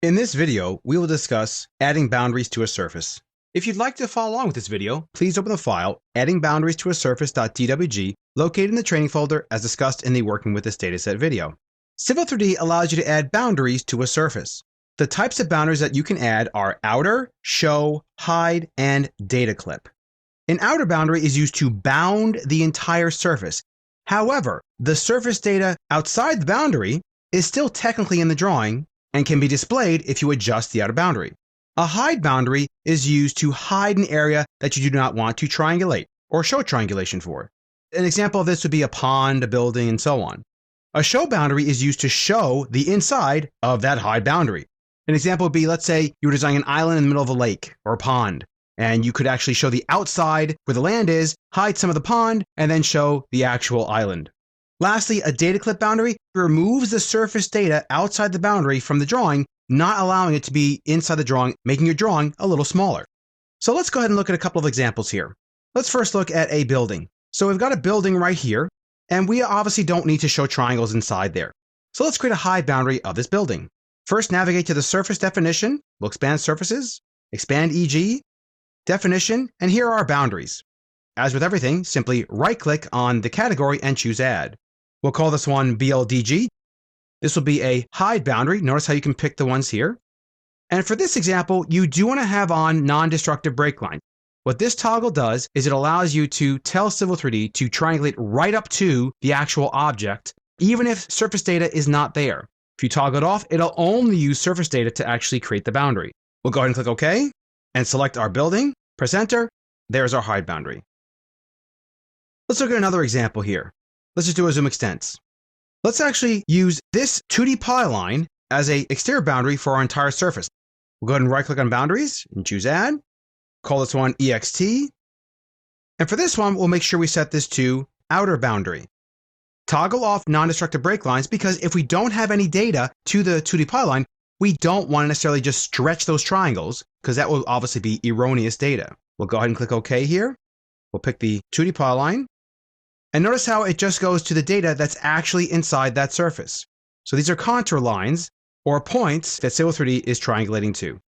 In this video, we will discuss adding boundaries to a surface. If you'd like to follow along with this video, please open the file addingboundaries-to-a-surface.dwg located in the training folder as discussed in the Working with this Dataset video. Civil 3D allows you to add boundaries to a surface. The types of boundaries that you can add are outer, show, hide, and data clip. An outer boundary is used to bound the entire surface. However, the surface data outside the boundary is still technically in the drawing and can be displayed if you adjust the outer boundary. A hide boundary is used to hide an area that you do not want to triangulate or show triangulation for. An example of this would be a pond, a building, and so on. A show boundary is used to show the inside of that hide boundary. An example would be, let's say you were designing an island in the middle of a lake or a pond, and you could actually show the outside where the land is, hide some of the pond, and then show the actual island. Lastly, a data clip boundary removes the surface data outside the boundary from the drawing, not allowing it to be inside the drawing, making your drawing a little smaller. So let's go ahead and look at a couple of examples here. Let's first look at a building. So we've got a building right here, and we obviously don't need to show triangles inside there. So let's create a hide boundary of this building. First, navigate to the surface definition. We'll expand surfaces, expand EG, definition, and here are our boundaries. As with everything, simply right-click on the category and choose Add. We'll call this one BLDG. This will be a hide boundary. Notice how you can pick the ones here. And for this example, you do want to have on non-destructive break line. What this toggle does is it allows you to tell Civil 3D to triangulate right up to the actual object, even if surface data is not there. If you toggle it off, it'll only use surface data to actually create the boundary. We'll go ahead and click OK and select our building, press Enter. There's our hide boundary. Let's look at another example here. Let's just do a zoom extents. Let's actually use this 2D polyline as an exterior boundary for our entire surface. We'll go ahead and right-click on Boundaries and choose Add. Call this one EXT. And for this one, we'll make sure we set this to Outer Boundary. Toggle off non-destructive break lines because if we don't have any data to the 2D polyline, we don't want to necessarily just stretch those triangles because that will obviously be erroneous data. We'll go ahead and click OK here. We'll pick the 2D polyline. And notice how it just goes to the data that's actually inside that surface. So these are contour lines or points that Civil 3D is triangulating to.